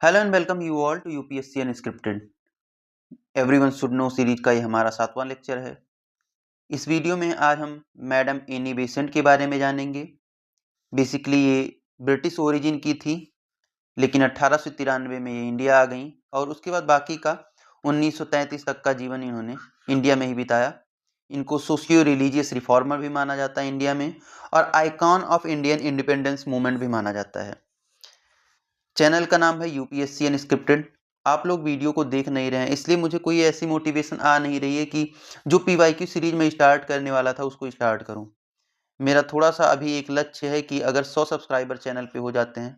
Hello and welcome you all to UPSC unscripted everyone should know series का ये हमारा 7वां lecture है। इस वीडियो में आज हम मैडम एनी बेसेंट के बारे में जानेंगे। बेसिकली ये ब्रिटिश ओरिजिन की थी, लेकिन 1893 में ये इंडिया आ गई और उसके बाद बाकी का 1933 तक का जीवन इन्होंने इंडिया में ही बिताया। इनको सोशियो रिलीजियस रिफॉर्मर भी माना जाता है इंडिया में, और icon of Indian independence movement भी माना जाता है। चैनल का नाम है यूपीएससी अनस्क्रिप्टेड। आप लोग वीडियो को देख नहीं रहे हैं, इसलिए मुझे कोई ऐसी मोटिवेशन आ नहीं रही है कि जो पीवाईक्यू सीरीज में स्टार्ट करने वाला था उसको स्टार्ट करूं। मेरा थोड़ा सा अभी एक लक्ष्य है कि अगर 100 सब्सक्राइबर चैनल पे हो जाते हैं,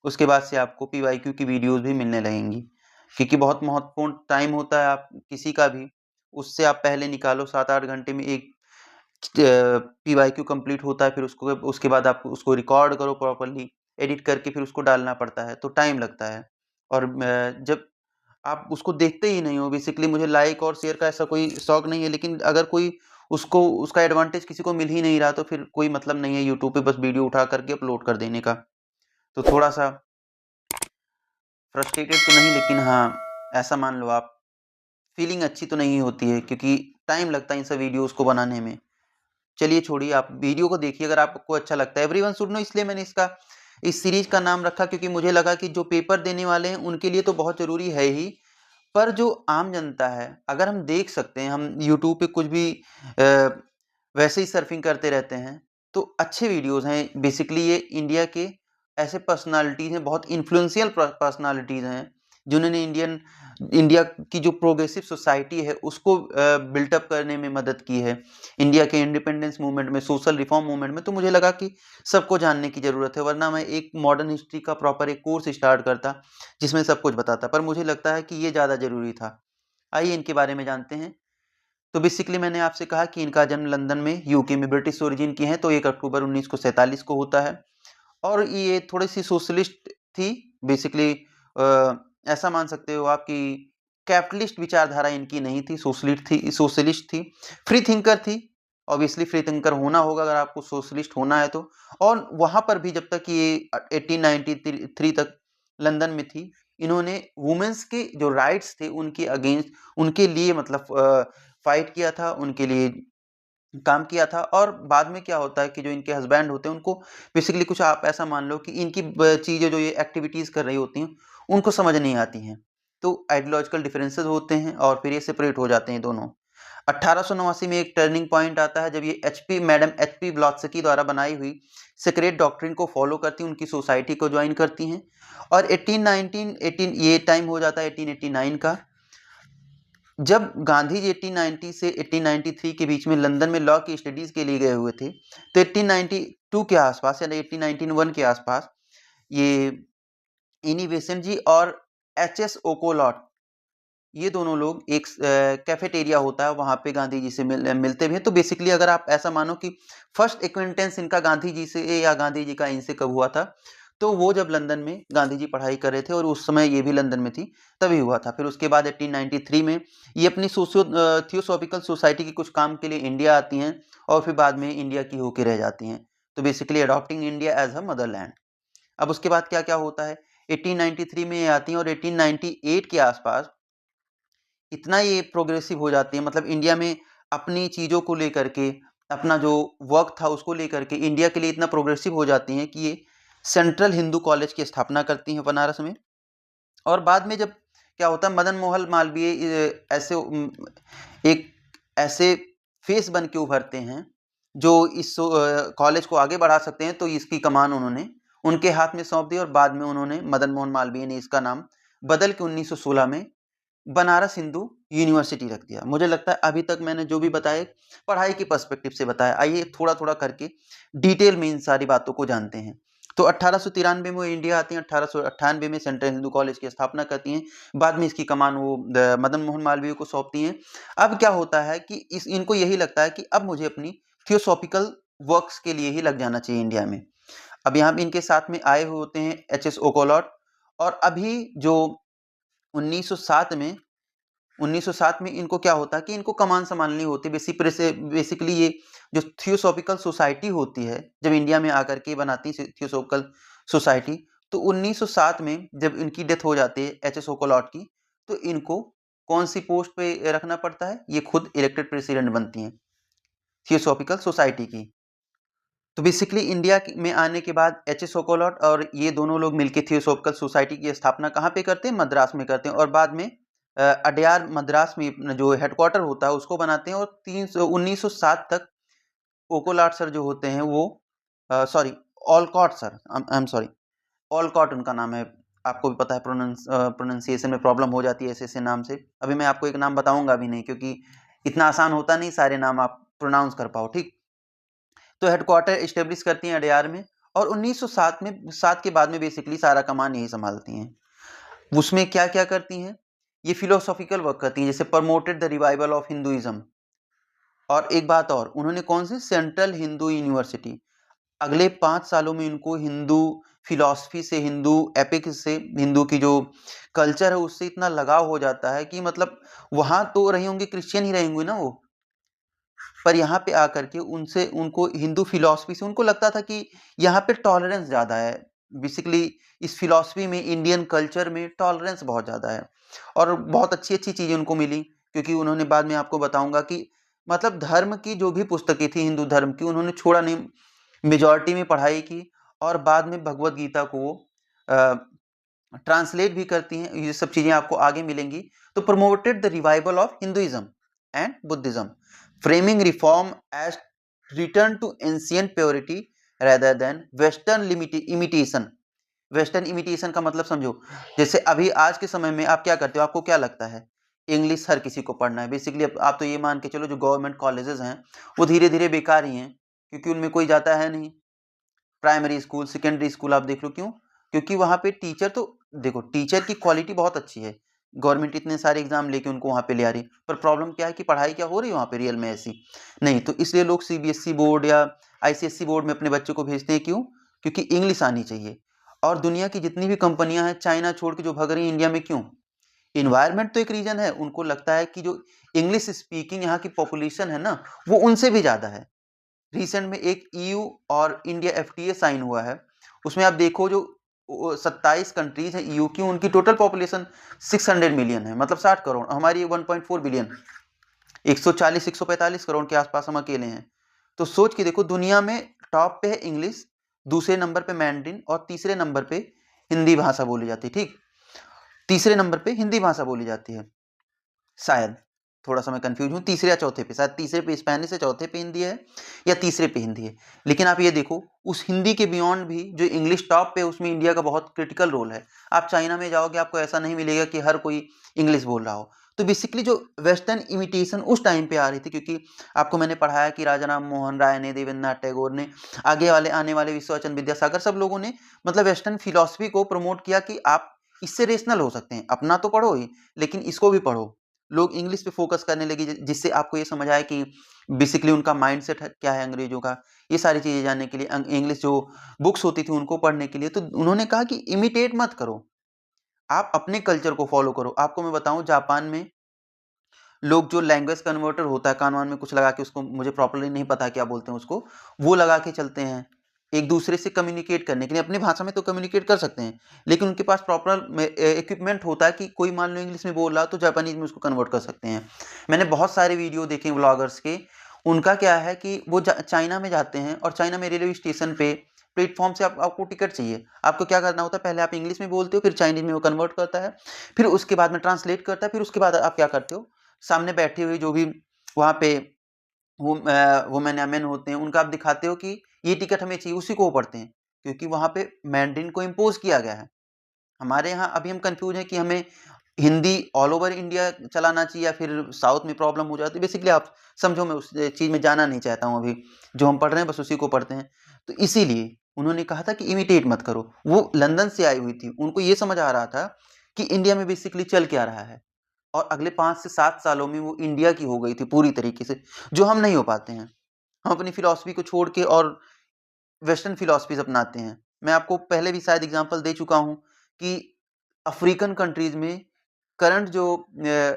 उसके बाद से आपको पीवाईक्यू की वीडियोस भी मिलने लगेंगी, क्योंकि बहुत महत्वपूर्ण टाइम होता है आप किसी का भी, उससे आप पहले निकालो 7-8 घंटे में एक पीवाईक्यू कंप्लीट होता है, फिर उसके बाद आप उसको रिकॉर्ड करो प्रॉपर्ली, एडिट करके फिर उसको डालना पड़ता है, तो टाइम लगता है। और जब आप उसको देखते ही नहीं हो, बेसिकली मुझे लाइक और शेयर का ऐसा कोई शौक नहीं है, लेकिन अगर कोई उसको उसका एडवांटेज किसी को मिल ही नहीं रहा तो फिर कोई मतलब नहीं है यूट्यूब पे बस वीडियो उठा करके अपलोड कर देने का। तो थोड़ा सा फ्रस्ट्रेटेड तो नहीं, लेकिन हाँ ऐसा मान लो आप, फीलिंग अच्छी तो नहीं होती है क्योंकि टाइम लगता है इन सब वीडियोस को बनाने में। चलिए छोड़िए, आप वीडियो को देखिए अगर आपको अच्छा लगता है। एवरीवन शुड नो इसलिए मैंने इस सीरीज का नाम रखा क्योंकि मुझे लगा कि जो पेपर देने वाले हैं उनके लिए तो बहुत ज़रूरी है ही, पर जो आम जनता है, अगर हम देख सकते हैं, हम यूट्यूब पे कुछ भी वैसे ही सर्फिंग करते रहते हैं, तो अच्छे वीडियोज़ हैं। बेसिकली ये इंडिया के ऐसे पर्सनालिटीज़ हैं, बहुत इन्फ्लुएंशियल पर्सनालिटीज़ हैं, जिन्होंने इंडिया की जो प्रोग्रेसिव सोसाइटी है उसको बिल्टअप करने में मदद की है, इंडिया के इंडिपेंडेंस मूवमेंट में, सोशल रिफॉर्म मूवमेंट में। तो मुझे लगा कि सबको जानने की ज़रूरत है, वरना मैं एक मॉडर्न हिस्ट्री का प्रॉपर एक कोर्स स्टार्ट करता जिसमें सब कुछ बताता, पर मुझे लगता है कि ये ज़्यादा ज़रूरी था। आइए इनके बारे में जानते हैं। तो बेसिकली मैंने आपसे कहा कि इनका जन्म लंदन में यूके में ब्रिटिश ओरिजिन की हैं, तो 1 अक्टूबर 1947 को होता है। और ये थोड़ी-सी सोशलिस्ट थी। बेसिकली ऐसा मान सकते हो आप कि कैपिटलिस्ट विचारधारा इनकी नहीं थी, सोशलिस्ट थी, फ्री थिंकर थी। ऑब्वियसली फ्री थिंकर होना होगा अगर आपको सोशलिस्ट होना है तो। और वहाँ पर भी जब तक ये 1893 तक लंदन में थी, इन्होंने वुमेन्स के जो राइट्स थे उनके अगेंस्ट, उनके लिए मतलब फाइट किया था, उनके लिए काम किया था। और बाद में क्या होता है कि जो इनके हस्बैंड होते हैं उनको बेसिकली कुछ आप ऐसा मान लो कि इनकी चीज़ें जो ये एक्टिविटीज़ कर रही होती हैं उनको समझ नहीं आती हैं, तो आइडियोलॉजिकल डिफरेंसेस होते हैं और फिर ये सेपरेट हो जाते हैं दोनों। 1889 में एक टर्निंग पॉइंट आता है जब ये मैडम एचपी ब्लॉत्सकी द्वारा बनाई हुई सेक्रेट डॉक्ट्रिन को फॉलो करती हैं, उनकी सोसाइटी को ज्वाइन करती हैं। और 18 ये टाइम हो जाता है 1889 का, जब गांधी जी 1890 से 1893 के बीच में लंदन में लॉ की स्टडीज के लिए गए हुए थे। तो 1892 के आसपास यानी 1891 के आसपास ये इनी बेसेंट जी और एच.एस. ओकोलॉट, ये दोनों लोग एक कैफेटेरिया होता है वहाँ पे गांधी जी से मिलते भी हैं। तो बेसिकली अगर आप ऐसा मानो कि फर्स्ट एक्वेंटेंस इनका गांधी जी से या गांधी जी का इनसे कब हुआ था, तो वो जब लंदन में गांधी जी पढ़ाई कर रहे थे और उस समय ये भी लंदन में थी, तभी हुआ था। फिर उसके बाद 1893 में ये अपनी थियोसॉफिकल सोसाइटी के कुछ काम के लिए इंडिया आती हैं और फिर बाद में इंडिया की होके रह जाती हैं। तो basically adopting India as a motherland. अब उसके बाद क्या क्या होता है, 1893 में ये आती हैं और 1898 के आसपास इतना ये प्रोग्रेसिव हो जाती है, मतलब इंडिया में अपनी चीज़ों को लेकर के, अपना जो वर्क था उसको लेकर के इंडिया के लिए इतना प्रोग्रेसिव हो जाती हैं कि ये सेंट्रल हिंदू कॉलेज की स्थापना करती हैं बनारस में। और बाद में जब क्या होता है, मदन मोहन मालवीय एक ऐसे फेस बन के उभरते हैं जो इस कॉलेज को आगे बढ़ा सकते हैं, तो इसकी कमान उन्होंने उनके हाथ में सौंप दी और बाद में उन्होंने मदन मोहन मालवीय ने इसका नाम बदल के 1916 में बनारस हिंदू यूनिवर्सिटी रख दिया। मुझे लगता है अभी तक मैंने जो भी बताया पढ़ाई के पर्सपेक्टिव से बताया। आइए थोड़ा थोड़ा करके डिटेल में इन सारी बातों को जानते हैं। तो 1893 में वो इंडिया आती हैं, 1898 में सेंट्रल हिंदू कॉलेज की स्थापना करती हैं। बाद में इसकी कमान वो मदन मोहन मालवीय को सौंपती हैं। अब क्या होता है कि इनको यही लगता है कि अब मुझे अपनी थियोसॉफिकल वर्क्स के लिए ही लग जाना चाहिए इंडिया में। अब यहाँ इनके साथ में आए हुए होते हैं एच.एस. ओकोलॉट। और अभी जो 1907 में 1907 में इनको क्या होता है कि इनको कमान संभालनी होती है। बेसिकली ये जो थियोसॉफिकल सोसाइटी होती है, जब इंडिया में आकर के बनाती है थियोसॉफिकल सोसाइटी, तो 1907 में जब इनकी डेथ हो जाती है एच एस सोकोलॉट की, तो इनको कौन सी पोस्ट पे रखना पड़ता है, ये खुद इलेक्टेड प्रेसिडेंट बनती हैं थियोसॉफिकल सोसाइटी की। तो बेसिकली इंडिया में आने के बाद एच एस सोकोलॉट और ये दोनों लोग मिलकर थियोसॉफिकल सोसाइटी की स्थापना कहाँ पे करते हैं, मद्रास में करते हैं, और बाद में अडयार मद्रास में जो हेडक्वार्टर होता है उसको बनाते हैं। और 1907 तक ओकोलाट सर जो होते हैं वो sorry Olcott sir, I am sorry, Olcott उनका नाम है। आपको भी पता है प्रोनाउंसिएशन में प्रॉब्लम हो जाती है ऐसे ऐसे नाम से। अभी मैं आपको एक नाम बताऊंगा भी नहीं, क्योंकि इतना आसान होता नहीं सारे नाम आप प्रोनाउंस कर पाओ, ठीक। तो हेडक्वार्टर एस्टेब्लिश करती हैं अडयार में, और 1907 में 7 के बाद में बेसिकली सारा कमान यही संभालती हैं। उसमें क्या क्या करती हैं, ये फिलोसॉफिकल वर्क करती हैं, जैसे promoted the revival of Hinduism. और एक बात और, उन्होंने कौन सी, सेंट्रल हिंदू यूनिवर्सिटी, अगले 5 सालों में इनको हिंदू फिलॉसफी से, हिंदू एपिक्स से, हिंदू की जो कल्चर है उससे इतना लगाव हो जाता है कि मतलब वहां तो रही होंगी क्रिश्चियन ही रहेंगे ना वो, पर यहाँ पे आकर के उनसे, उनको हिंदू फिलॉसफी से उनको लगता था कि यहाँ पे टॉलरेंस ज़्यादा है। बेसिकली इस फिलॉसफी में, इंडियन कल्चर में टॉलरेंस बहुत ज़्यादा है, और बहुत अच्छी अच्छी चीज़ें उनको मिली, क्योंकि उन्होंने, बाद में आपको बताऊंगा कि मतलब धर्म की जो भी पुस्तकें थी हिंदू धर्म की, उन्होंने छोड़ा नहीं, मेजॉरिटी में पढ़ाई की, और बाद में भगवत गीता को ट्रांसलेट भी करती हैं। ये सब चीज़ें आपको आगे मिलेंगी। तो promoted the revival of Hinduism and Buddhism, framing reform as return to ancient purity rather than western imitation. Western imitation का मतलब समझो, जैसे अभी आज के समय में आप क्या करते हो, आपको क्या लगता है, इंग्लिश हर किसी को पढ़ना है। बेसिकली आप तो ये मान के चलो जो गवर्नमेंट कॉलेजेस हैं वो धीरे धीरे बेकार ही हैं, क्योंकि उनमें कोई जाता है नहीं। प्राइमरी स्कूल, सेकेंडरी स्कूल आप देख लो, क्यों, क्योंकि वहाँ पे टीचर, तो देखो टीचर की क्वालिटी बहुत अच्छी है, गवर्नमेंट इतने सारे एग्जाम लेके उनको वहाँ पे ले आ रही है, पर प्रॉब्लम क्या है कि पढ़ाई क्या हो रही है वहाँ पे रियल में ऐसी नहीं। तो इसलिए लोग सीबीएसई बोर्ड या आईसीएसई बोर्ड में अपने बच्चों को भेजते हैं, क्यों, क्योंकि इंग्लिश आनी चाहिए। और दुनिया की जितनी भी कंपनियां हैं चाइना छोड़ के जो भग रही हैं इंडिया में, क्यों, इन्वायरमेंट तो एक रीजन है, उनको लगता है कि जो इंग्लिश स्पीकिंग यहाँ की पॉपुलेशन है ना वो उनसे भी ज्यादा है। रिसेंट में एक ईयू और इंडिया एफटीए साइन हुआ है, उसमें आप देखो जो 27 कंट्रीज है ईयू की, उनकी टोटल पॉपुलेशन 600 मिलियन है, मतलब 60 करोड़, हमारी 1.4 बिलियन, 140-145 करोड़ के आसपास हम अकेले हैं। तो सोच के देखो, दुनिया में टॉप पे है इंग्लिश, दूसरे नंबर पे मैंड्रिन, और तीसरे नंबर पे हिंदी भाषा बोली जाती है, ठीक, तीसरे नंबर पे हिंदी भाषा बोली जाती है शायद, थोड़ा सा मैं कंफ्यूज हूँ, तीसरे या चौथे पे, शायद तीसरे पे स्पेनिश है, चौथे पे हिंदी है, या तीसरे पे हिंदी है। लेकिन आप ये देखो, उस हिंदी के बियॉन्ड भी जो इंग्लिश टॉप पे, उसमें इंडिया का बहुत क्रिटिकल रोल है। आप चाइना में जाओगे, आपको ऐसा नहीं मिलेगा कि हर कोई इंग्लिश बोल रहा हो। तो बेसिकली जो वेस्टर्न इमिटेशन उस टाइम पे आ रही थी, क्योंकि आपको मैंने पढ़ाया कि राजा राम मोहन राय ने, देवेंद्रनाथ टैगोर ने, आगे वाले आने वाले विश्वचंद्र विद्यासागर, सब लोगों ने मतलब वेस्टर्न फिलॉसफी को प्रमोट किया कि आप इससे रेशनल हो सकते हैं, अपना तो पढ़ो ही लेकिन इसको भी पढ़ो। लोग इंग्लिश पे फोकस करने लगे, जिससे आपको ये समझ आया कि बेसिकली उनका माइंडसेट क्या है अंग्रेजों का, ये सारी चीजें जानने के लिए इंग्लिश जो बुक्स होती थी उनको पढ़ने के लिए। तो उन्होंने कहा कि इमिटेट मत करो, आप अपने कल्चर को फॉलो करो। आपको मैं बताऊं, जापान में लोग जो लैंग्वेज कन्वर्टर होता है, कान वान में कुछ लगा के, उसको मुझे प्रॉपरली नहीं पता क्या बोलते हैं उसको, वो लगा के चलते हैं एक दूसरे से कम्युनिकेट करने के लिए। अपनी भाषा में तो कम्युनिकेट कर सकते हैं, लेकिन उनके पास प्रॉपर इक्विपमेंट होता है कि कोई मान लो इंग्लिश में बोल रहा तो जापानीज में उसको कन्वर्ट कर सकते हैं। मैंने बहुत सारे वीडियो देखे व्लॉगर्स के, उनका क्या है कि वो चाइना में जाते हैं, और चाइना में रेलवे स्टेशन पे प्लेटफॉर्म से आपको टिकट चाहिए, आपको क्या करना होता है, पहले आप इंग्लिश में बोलते हो, फिर चाइनीज में वो कन्वर्ट करता है, फिर उसके बाद में ट्रांसलेट करता है, फिर उसके बाद आप क्या करते हो, सामने बैठे हुए जो भी वहाँ पे वुमेन या मेन होते हैं, उनका आप दिखाते हो कि ये टिकट हमें चाहिए, उसी को वो पढ़ते हैं, क्योंकि वहाँ पे मैंड्रिन को इम्पोज किया गया है। हमारे यहाँ अभी हम कंफ्यूज हैं कि हमें हिंदी ऑल ओवर इंडिया चलाना चाहिए या फिर साउथ में प्रॉब्लम हो जाती है। बेसिकली आप समझो, मैं उस चीज़ में जाना नहीं चाहता हूँ अभी, जो हम पढ़ रहे हैं बस उसी को पढ़ते हैं। तो इसीलिए उन्होंने कहा था कि इमिटेट मत करो। वो लंदन से आई हुई थी, उनको ये समझ आ रहा था कि इंडिया में बेसिकली चल क्या रहा है, और अगले 5 से 7 सालों में वो इंडिया की हो गई थी पूरी तरीके से, जो हम नहीं हो पाते हैं। हम अपनी फिलॉसफी को छोड़ के और वेस्टर्न फिलॉसफीज अपनाते हैं। मैं आपको पहले भी शायद एग्जांपल दे चुका हूँ कि अफ्रीकन कंट्रीज में करंट जो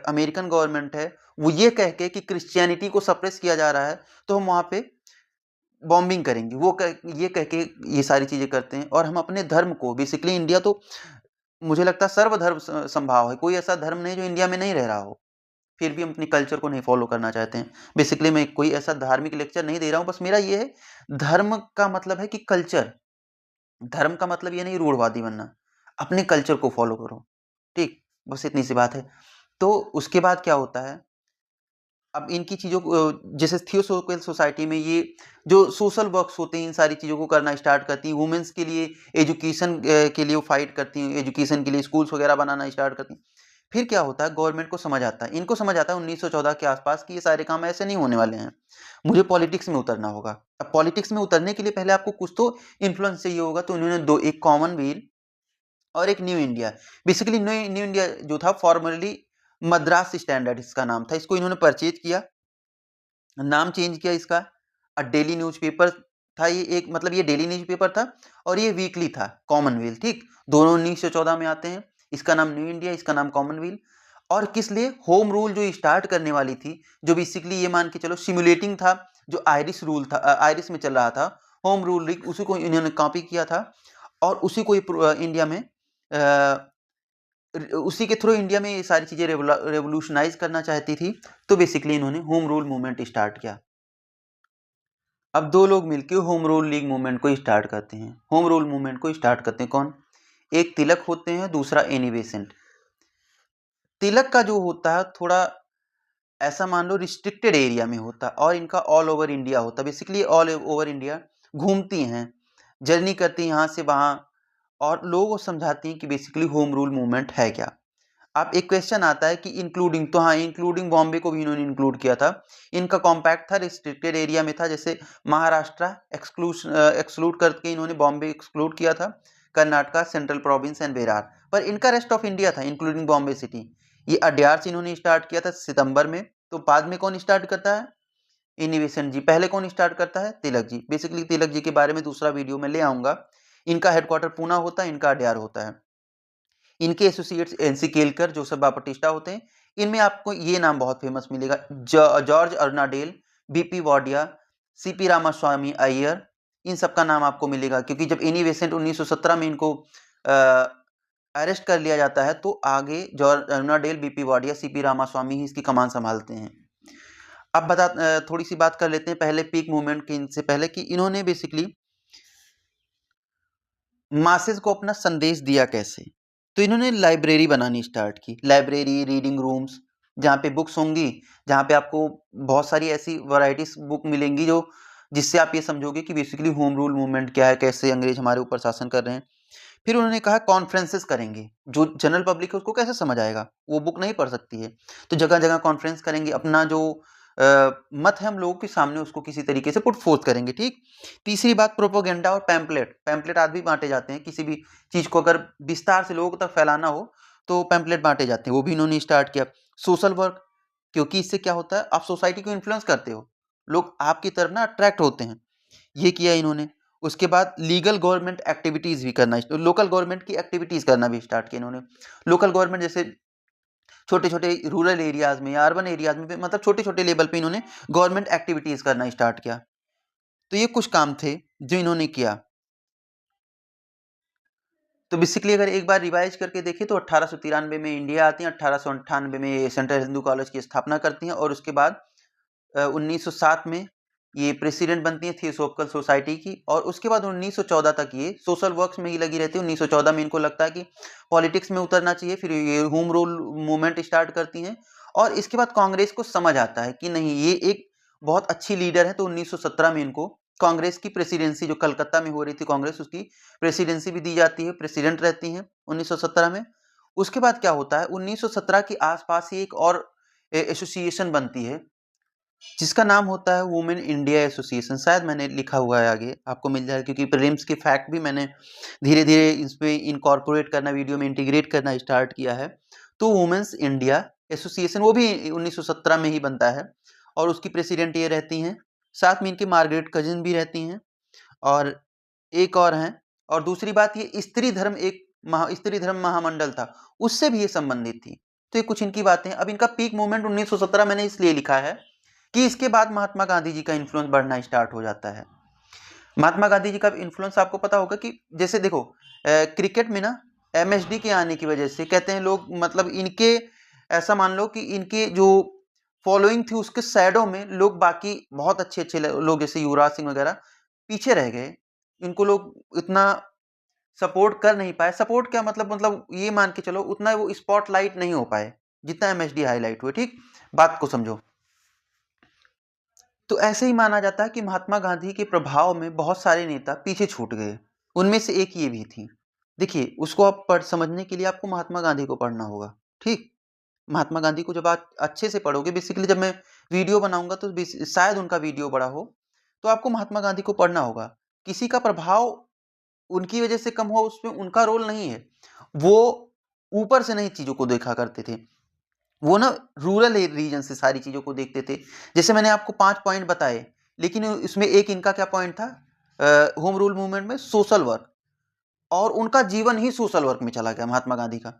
अमेरिकन गवर्नमेंट है, वो ये कह के कि क्रिश्चियनिटी को सप्रेस किया जा रहा है, तो हम वहाँ पे बॉम्बिंग करेंगे, ये कह के ये सारी चीज़ें करते हैं। और हम अपने धर्म को बेसिकली, इंडिया तो मुझे लगता है सर्वधर्म संभाव है, कोई ऐसा धर्म नहीं जो इंडिया में नहीं रह रहा हो, फिर भी हम अपनी कल्चर को नहीं फॉलो करना चाहते हैं। बेसिकली मैं कोई ऐसा धार्मिक लेक्चर नहीं दे रहा हूँ, बस मेरा ये है, धर्म का मतलब है कि कल्चर, धर्म का मतलब ये नहीं रूढ़वादी बनना, अपने कल्चर को फॉलो करो, ठीक, बस इतनी सी बात है। तो उसके बाद क्या होता है, अब इनकी चीज़ों को जैसे थियोसॉफिकल सोसाइटी में ये जो सोशल वर्क्स होते हैं, इन सारी चीज़ों को करना स्टार्ट करती हैं। वुमेन्स के लिए एजुकेशन के लिए वो फाइट करती हैं, एजुकेशन के लिए स्कूल्स वगैरह बनाना स्टार्ट करती हैं। फिर क्या होता है, गवर्नमेंट को समझ आता है, इनको समझ आता है 1914 के आसपास कि ये सारे काम ऐसे नहीं होने वाले हैं, मुझे पॉलिटिक्स में उतरना होगा। अब पॉलिटिक्स में उतरने के लिए पहले आपको कुछ तो इन्फ्लुएंस चाहिए होगा, तो उन्होंने दो, एक कॉमनवेल्थ और एक new India, basically new India जो था फॉर्मली मद्रास स्टैंडर्ड इसका नाम था, इसको इन्होंने परचेज किया, नाम चेंज किया इसका। डेली न्यूज़पेपर था ये, एक मतलब ये डेली न्यूज़पेपर था और ये वीकली था, कॉमनवेल्थ, ठीक, दोनों 1914 में आते हैं। इसका नाम न्यू इंडिया, इसका नाम कॉमनवेल्थ। और किस लिए, होम रूल जो स्टार्ट करने वाली थी, जो बेसिकली ये मान के चलो सिमुलेटिंग था, जो आयरिश रूल था, आयरिश में चल रहा था होम रूल, उसी को इन्होंने कॉपी किया था और उसी को इंडिया में उसी के थ्रू इंडिया में ये सारी चीज़ें रेवोल्यूशनाइज करना चाहती थी। तो बेसिकली इन्होंने होम रूल मूवमेंट स्टार्ट किया। अब दो लोग मिलकर होम रूल लीग मूवमेंट को स्टार्ट करते हैं। होम रूल मूवमेंट को स्टार्ट करते हैं कौन, एक तिलक होते हैं, दूसरा एनी बेसेंट। तिलक का जो होता है थोड़ा ऐसा मान लो रिस्ट्रिक्टेड एरिया में होता है और इनका ऑल ओवर इंडिया होता है, बेसिकली ऑल ओवर इंडिया घूमती हैं, जर्नी करती हैं यहाँ से वहाँ और लोगों को समझाती हैं कि बेसिकली होम रूल मूवमेंट है क्या। आप एक क्वेश्चन आता है कि इंक्लूडिंग, तो हाँ इंक्लूडिंग बॉम्बे को भी इन्होंने इंक्लूड किया था। इनका कॉम्पैक्ट था, रिस्ट्रिक्टेड एरिया में था, जैसे महाराष्ट्र एक्सक्लूड करके इन्होंने बॉम्बे एक्सक्लूड किया था, Karnataka, central province and Berar, पर इनका रेस्ट ऑफ इंडिया था इंक्लूडिंग बॉम्बे सिटी। ये अड्यार से इन्होंने स्टार्ट किया था सितंबर में। तो बाद में कौन स्टार्ट करता है, इनिवेशन जी। पहले कौन स्टार्ट करता है, तिलक जी। बेसिकली तिलक जी के बारे में दूसरा वीडियो में ले आऊंगा। इनका हेडक्वार्टर पूना होता है, इनका अड्यार होता है। इनके associates NC Kelkar, Joseph Baptista होते हैं। इनमें आपको ये नाम बहुत फेमस मिलेगा, George Arundale, BP Wadia, CP Ramaswamy Iyer, इन सब का नाम आपको मिलेगा, क्योंकि जब एनी बेसेंट 1917 में इनको अरेस्ट कर लिया जाता है तो आगे George Arundale, BP Wadia, CP Ramaswamy ही इसकी कमान संभालते हैं। अब थोड़ी सी बात कर लेते हैं पहले पीक मूवमेंट की, इनसे पहले कि इन्होंने बेसिकली मासेस को अपना संदेश दिया कैसे। तो इन्होंने लाइब्रेरी बनानी स्टार्ट की, लाइब्रेरी, रीडिंग रूम्स, जहाँ पे बुक्स होंगी, जहाँ पे आपको बहुत सारी ऐसी वैरायटीज बुक मिलेंगी जो जिससे आप ये समझोगे कि बेसिकली होम रूल मूवमेंट क्या है, कैसे अंग्रेज हमारे ऊपर शासन कर रहे हैं। फिर उन्होंने कहा कॉन्फ्रेंसेस करेंगे, जो जनरल पब्लिक है उसको कैसे समझ आएगा, वो बुक नहीं पढ़ सकती है, तो जगह जगह कॉन्फ्रेंस करेंगे, अपना जो मत है हम लोगों के सामने उसको किसी तरीके से पुट फोर्थ करेंगे, ठीक। तीसरी बात प्रोपोगेंडा और पैम्पलेट, पैम्पलेट आज भी बांटे जाते हैं, किसी भी चीज़ को अगर विस्तार से लोगों तक फैलाना हो तो पैम्पलेट बांटे जाते हैं, वो भी इन्होंने स्टार्ट किया। सोशल वर्क, क्योंकि इससे क्या होता है, आप सोसाइटी को इन्फ्लुएंस करते हो, लोग आपकी तरफ ना अट्रैक्ट होते हैं, ये किया इन्होंने। उसके बाद लीगल गवर्नमेंट एक्टिविटीज़ भी करना, लोकल गवर्नमेंट की एक्टिविटीज़ करना भी स्टार्ट किया इन्होंने। लोकल गवर्नमेंट जैसे छोटे-छोटे रूरल एरियाज़ में या अर्बन एरियाज़ में भी, मतलब छोटे-छोटे लेवल पे इन्होंने गवर्नमेंट एक्टिविटीज़ करना स्टार्ट किया। तो ये कुछ काम थे जो इन्होंने किया। तो बेसिकली अगर एक बार रिवाइज करके देखें तो 1893 में इंडिया आती हैं, 1898 में ये सेंट्रल हिंदू कॉलेज की स्थापना करती हैं और उसके बाद 1907 में ये प्रेसिडेंट बनती हैं थियोसॉफिकल सोसाइटी की, और उसके बाद 1914 तक ये सोशल वर्क्स में ही लगी रहती है। 1914 में इनको लगता है कि पॉलिटिक्स में उतरना चाहिए, फिर ये होम रूल मूवमेंट स्टार्ट करती हैं और इसके बाद कांग्रेस को समझ आता है कि नहीं ये एक बहुत अच्छी लीडर है, तो 1917 में इनको कांग्रेस की प्रेसिडेंसी, जो कलकत्ता में हो रही थी कांग्रेस, उसकी प्रेसिडेंसी भी दी जाती है, प्रेसिडेंट रहती हैं 1917 में। उसके बाद क्या होता है, 1917 के आसपास ही एक और एसोसिएशन बनती है जिसका नाम होता है वुमेन इंडिया एसोसिएशन। शायद मैंने लिखा हुआ है, आगे आपको मिल जाएगा, क्योंकि प्रीलिम्स के फैक्ट भी मैंने धीरे धीरे इस पे इनकॉर्पोरेट करना, वीडियो में इंटीग्रेट करना स्टार्ट किया है। तो वुमेन्स इंडिया एसोसिएशन वो भी 1917 में ही बनता है और उसकी प्रेसिडेंट ये रहती हैं, साथ में इनकी मार्गरेट कजिन भी रहती हैं और एक और हैं। और दूसरी बात, ये स्त्री धर्म महामंडल था, उससे भी ये संबंधित थी। तो ये कुछ इनकी बातें। अब इनका पीक मूवमेंट 1917 मैंने इसलिए लिखा है कि इसके बाद महात्मा गांधी जी का इन्फ्लुएंस बढ़ना स्टार्ट हो जाता है। महात्मा गांधी जी का इन्फ्लुएंस आपको पता होगा कि जैसे देखो क्रिकेट में ना एमएसडी के आने की वजह से कहते हैं लोग, मतलब इनके ऐसा मान लो कि इनके जो फॉलोइंग थी उसके शैडो में लोग बाकी बहुत अच्छे अच्छे लोग जैसे युवराज सिंह वगैरह पीछे रह गए। इनको लोग इतना सपोर्ट कर नहीं पाए। सपोर्ट क्या मतलब ये मान के चलो उतना वो स्पॉटलाइट नहीं हो पाए जितना एमएसडी हाईलाइट हुए। ठीक, बात को समझो। तो ऐसे ही माना जाता है कि महात्मा गांधी के प्रभाव में बहुत सारे नेता पीछे छूट गए, उनमें से एक ये भी थी। देखिए, उसको आप पढ़ समझने के लिए आपको महात्मा गांधी को पढ़ना होगा। ठीक, महात्मा गांधी को जब आप अच्छे से पढ़ोगे, बेसिकली जब मैं वीडियो बनाऊंगा तो शायद उनका वीडियो बड़ा हो, तो आपको महात्मा गांधी को पढ़ना होगा। किसी का प्रभाव उनकी वजह से कम हो उसमें उनका रोल नहीं है। वो ऊपर से नहीं चीजों को देखा करते थे, वो ना रूरल रीजन से सारी चीजों को देखते थे। जैसे मैंने आपको 5 पॉइंट बताए, लेकिन इसमें एक इनका क्या पॉइंट था, होम रूल मूवमेंट में सोशल वर्क, और उनका जीवन ही सोशल वर्क में चला गया महात्मा गांधी का।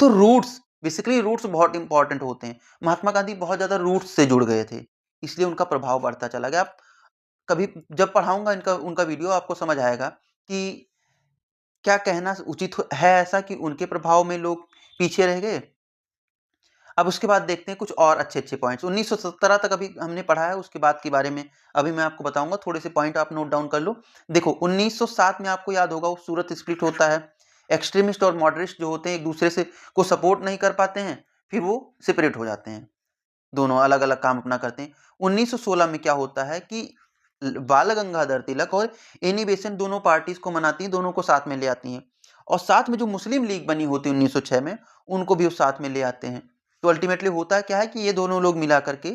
तो रूट्स, बेसिकली रूट्स बहुत इंपॉर्टेंट होते हैं। महात्मा गांधी बहुत ज्यादा रूट्स से जुड़ गए थे, इसलिए उनका प्रभाव बढ़ता चला गया। आप कभी जब पढ़ाऊंगा इनका उनका वीडियो आपको समझ आएगा कि क्या कहना उचित है ऐसा कि उनके प्रभाव में लोग पीछे रह गए। अब उसके बाद देखते हैं कुछ और अच्छे-अच्छे पॉइंट्स। 1917 तक अभी हमने पढ़ा है, उसके बाद के बारे में अभी मैं आपको बताऊँगा। थोड़े से पॉइंट आप नोट डाउन कर लो। देखो, 1907 में आपको याद होगा वो सूरत स्प्लिट होता है। एक्सट्रीमिस्ट और मॉडरेट्स जो होते हैं एक-दूसरे से को सपोर्ट नहीं कर पाते हैं, फिर वो सेपरेट हो जाते हैं। दोनों अलग-अलग काम अपना करते हैं। 1916 में क्या होता है कि बाल गंगाधर तिलक और एनी बेसेंट दोनों पार्टीज को मनाती हैं, दोनों को साथ में ले आती हैं, और साथ में जो मुस्लिम लीग बनी होती है 1906 में, उनको भी उस साथ में ले आते हैं। तो अल्टीमेटली होता क्या है कि ये दोनों लोग मिला करके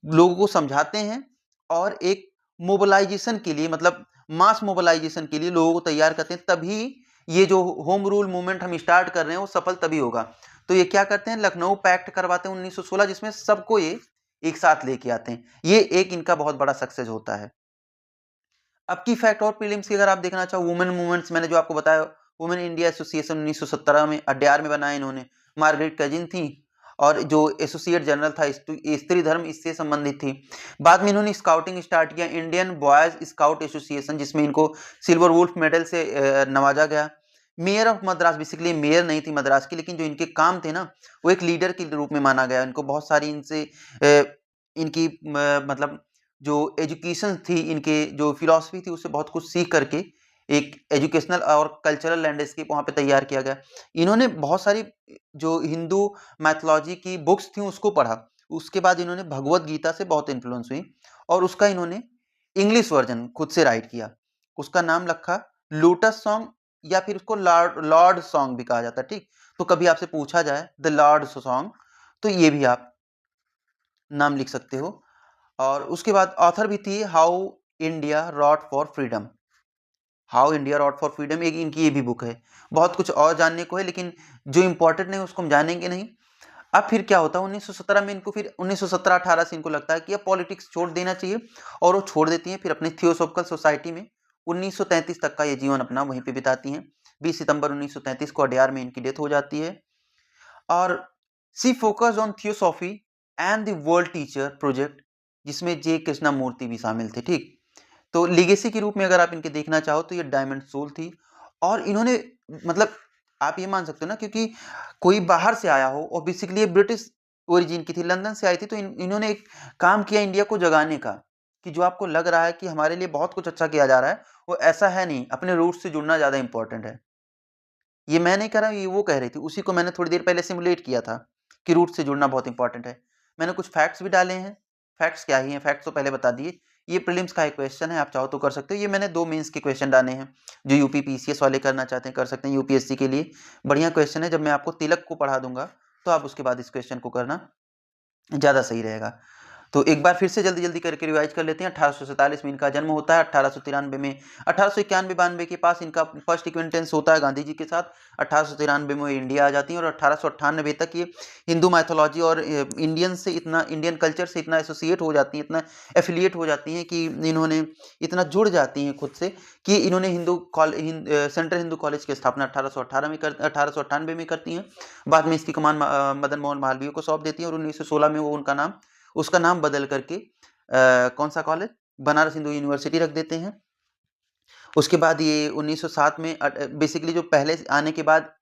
लोगों को समझाते हैं और एक मोबिलाइजेशन के लिए, मतलब मास मोबिलाइजेशन के लिए लोगों को तैयार करते हैं। तभी ये जो होम रूल मूवमेंट हम स्टार्ट कर रहे हैं वो सफल तभी होगा। तो ये क्या करते हैं, लखनऊ पैक्ट करवाते हैं 1916, जिसमें सबको ये एक साथ लेके आते हैं। ये एक इनका बहुत बड़ा सक्सेस होता है। अब की फैक्ट और प्रीलिम्स की अगर आप देखना चाहो, वुमेन मूवमेंट्स मैंने जो आपको बताया, वुमेन इंडिया एसोसिएशन 1917 में अड्यार में बनाया इन्होंने। मार्गरेट कजिन थी, और जो एसोसिएट जनरल था स्त्री धर्म इससे संबंधित थी। बाद में इन्होंने स्काउटिंग स्टार्ट किया, इंडियन बॉयज स्काउट एसोसिएशन, जिसमें इनको सिल्वर वुल्फ मेडल से नवाजा गया। Mayor of Madras, basically mayor नहीं थी मद्रास की, लेकिन जो इनके काम थे ना वो एक लीडर के रूप में माना गया। इनको बहुत सारी इनसे इनकी मतलब जो एजुकेशन थी, इनके जो फिलॉसफी थी, उससे बहुत कुछ सीख करके एक एजुकेशनल और कल्चरल लैंडस्केप वहाँ पे तैयार किया गया। इन्होंने बहुत सारी जो हिंदू मैथोलॉजी की बुक्स थी उसको पढ़ा। उसके बाद इन्होंने भगवत गीता से बहुत इन्फ्लुएंस हुई, और उसका इन्होंने इंग्लिश वर्जन खुद से राइट किया। उसका नाम रखा लोटस सॉन्ग, या फिर उसको लॉर्ड लॉर्ड सॉन्ग भी कहा जाता है। ठीक, तो कभी आपसे पूछा जाए द लॉर्ड सॉन्ग, तो ये भी आप नाम लिख सकते हो। और उसके बाद ऑथर भी थी how India wrote for freedom. How India wrote for freedom एक इनकी ये भी बुक है। बहुत कुछ और जानने को है, लेकिन जो इंपॉर्टेंट नहीं उसको हम जानेंगे नहीं। अब फिर क्या होता है 1917 में इनको, फिर 1917-18 से इनको लगता है कि अब पॉलिटिक्स छोड़ देना चाहिए, और वो छोड़ देती हैं। फिर अपने थियोसॉफिकल सोसाइटी में 1933 तक का ये जीवन अपना वहीं पे बिताती हैं। 20 सितंबर 1933 को अड्यार में इनकी डेथ हो जाती है। और she focus on theosophy and the world teacher project, जिसमें जे कृष्णा मूर्ति भी शामिल थे। ठीक, तो लीगेसी के रूप में अगर आप इनके देखना चाहो तो ये डायमंड सोल थी। और इन्होंने, मतलब आप ये मान सकते हो ना, क्योंकि कोई बाहर से आया हो, और बेसिकली ये ब्रिटिश ओरिजिन की थी, लंदन से आई थी, तो इन्होंने एक काम किया इंडिया को जगाने का, कि जो आपको लग रहा है कि हमारे लिए बहुत कुछ अच्छा किया जा रहा है, वो ऐसा है नहीं। अपने रूट से जुड़ना ज़्यादा इंपॉर्टेंट है। ये मैं नहीं कह रहा हूँ, ये वो कह रही थी। उसी को मैंने थोड़ी देर पहले सिमुलेट किया था कि रूट से जुड़ना बहुत इंपॉर्टेंट है। मैंने कुछ फैक्ट्स भी डाले हैं। फैक्ट्स क्या ही हैं, फैक्ट्स तो पहले बता दिए। ये प्रीलिम्स का एक क्वेश्चन है, आप चाहो तो कर सकते हो। ये मैंने 2 मेंस के क्वेश्चन डाले हैं, जो यूपी पीसीएस वाले करना चाहते हैं कर सकते हैं। यूपीएससी के लिए बढ़िया क्वेश्चन है। जब मैं आपको तिलक को पढ़ा दूंगा तो आप उसके बाद इस क्वेश्चन को करना, ज़्यादा सही रहेगा। तो एक बार फिर से जल्दी-जल्दी करके रिवाइज कर लेते हैं। 1847 में इनका जन्म होता है। 1893 में 1891-92 के पास इनका फर्स्ट एक्विनेंटेंस होता है गांधी जी के साथ। 1893 में वो इंडिया आ जाती हैं, और 1898 तक ये हिंदू माइथोलॉजी और इंडियन कल्चर से इतना एसोसिएट हो जाती हैं, इतना एफिलिएट हो जाती हैं कि इन्होंने इतना जुड़ जाती हैं खुद से, कि इन्होंने सेंट्रल हिंदू कॉलेज की स्थापना 1898 में करती हैं। बाद में इसकी कमान मदन मोहन मालवीय को सौंप देती हैं, और 1916 में वो उसका नाम बदल करके कौन सा कॉलेज, बनारस हिंदू यूनिवर्सिटी रख देते हैं। उसके बाद ये 1907 में बेसिकली जो पहले आने के बाद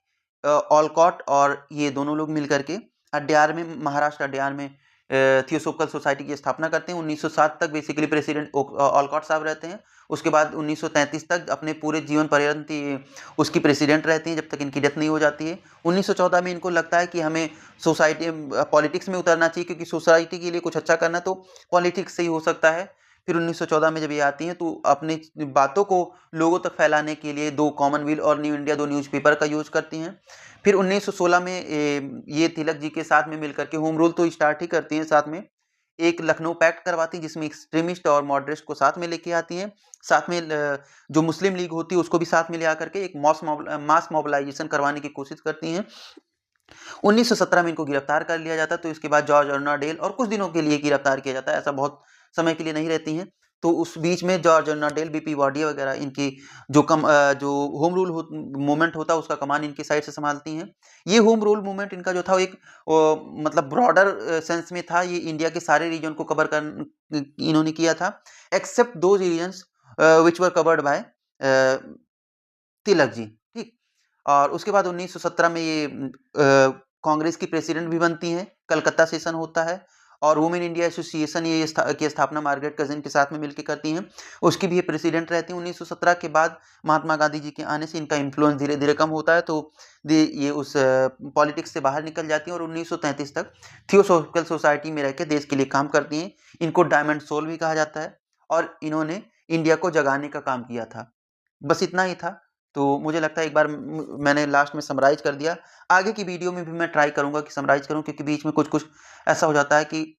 ऑलकॉट और ये दोनों लोग मिल करके अड्यार में, महाराष्ट्र अड्यार में थियोसोफिकल सोसाइटी की स्थापना करते हैं। 1907 तक बेसिकली प्रेसिडेंट ऑलकॉट साहब रहते हैं। उसके बाद 1933 तक अपने पूरे जीवन पर्यंत ये उसकी प्रेसिडेंट रहती हैं, जब तक इनकी डेथ नहीं हो जाती है। 1914 में इनको लगता है कि हमें सोसाइटी पॉलिटिक्स में उतरना चाहिए, क्योंकि सोसाइटी के लिए कुछ अच्छा करना तो पॉलिटिक्स से ही हो सकता है। फिर 1914 में जब ये आती हैं तो अपनी बातों को लोगों तक फैलाने के लिए 2 कॉमनवेल्थ और न्यू इंडिया 2 न्यूज़पेपर का यूज़ करती हैं। फिर 1916 में ये तिलक जी के साथ में मिलकर के होम रूल तो स्टार्ट ही करती हैं, साथ में एक लखनऊ पैक्ट करवाती हैं जिसमें एक्सट्रीमिस्ट और मॉडरेट को साथ में लेके आती हैं। साथ में जो मुस्लिम लीग होती है उसको भी साथ में ले आकर के एक मास मोबिलाइजेशन करवाने की कोशिश करती हैं। 1917 में इनको गिरफ्तार कर लिया जाता है, तो इसके बाद जॉर्ज अर्नाडेल और कुछ दिनों के लिए गिरफ्तार किया जाता है, ऐसा बहुत समय के लिए नहीं रहती हैं। तो उस बीच में जॉर्ज अर्नाडेल, बीपी वाडिया वगैरह इनकी जो होम रूल मूवमेंट होता है उसका कमान इनकी साइड से संभालती हैं। ये होम रूल मूवमेंट इनका जो था वो एक मतलब ब्रॉडर सेंस में था, ये इंडिया के सारे रीजन को कवर कर इन्होंने किया था, except those reasons which were covered by Tilak ji, ठीक। और उसके बाद 1917 में ये कांग्रेस की प्रेसिडेंट भी बनती हैं, कलकत्ता सेशन होता है और वुमेन इंडिया एसोसिएशन ये की स्थापना मार्गरेट कजिन के साथ में मिलकर करती हैं, उसकी भी ये प्रेसिडेंट रहती हैं। 1917 के बाद महात्मा गांधी जी के आने से इनका इन्फ्लुएंस धीरे धीरे कम होता है, तो ये उस पॉलिटिक्स से बाहर निकल जाती हैं और 1933 तक थियोसोफिकल सोसाइटी में रह के देश के लिए काम करती हैं। इनको डायमंड सोल भी कहा जाता है और इन्होंने इंडिया को जगाने का काम किया था। बस इतना ही था। तो मुझे लगता है एक बार मैंने लास्ट में समराइज़ कर दिया। आगे की वीडियो में भी मैं ट्राई करूँगा कि समराइज़ करूँ, क्योंकि बीच में कुछ-कुछ ऐसा हो जाता है कि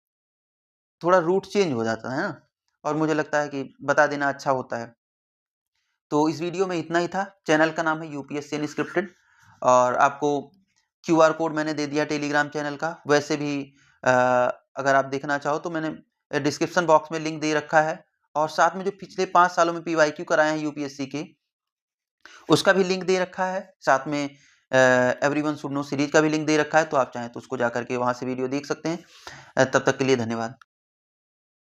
थोड़ा रूट चेंज हो जाता है ना? और मुझे लगता है कि बता देना अच्छा होता है। तो इस वीडियो में इतना ही था। चैनल का नाम है यूपीएससी अनस्क्रिप्टेड और आपको क्यूआर कोड मैंने दे दिया टेलीग्राम चैनल का। वैसे भी अगर आप देखना चाहो तो मैंने डिस्क्रिप्शन बॉक्स में लिंक दे रखा है और साथ में जो पिछले 5 सालों में पीवाईक्यू कराए हैं यूपीएससी के, उसका भी लिंक दे रखा है। साथ में एवरीवन शुड नो सीरीज का भी लिंक दे रखा है, तो आप चाहें तो उसको जाकर के वहाँ से वीडियो देख सकते हैं। तब तक के लिए धन्यवाद।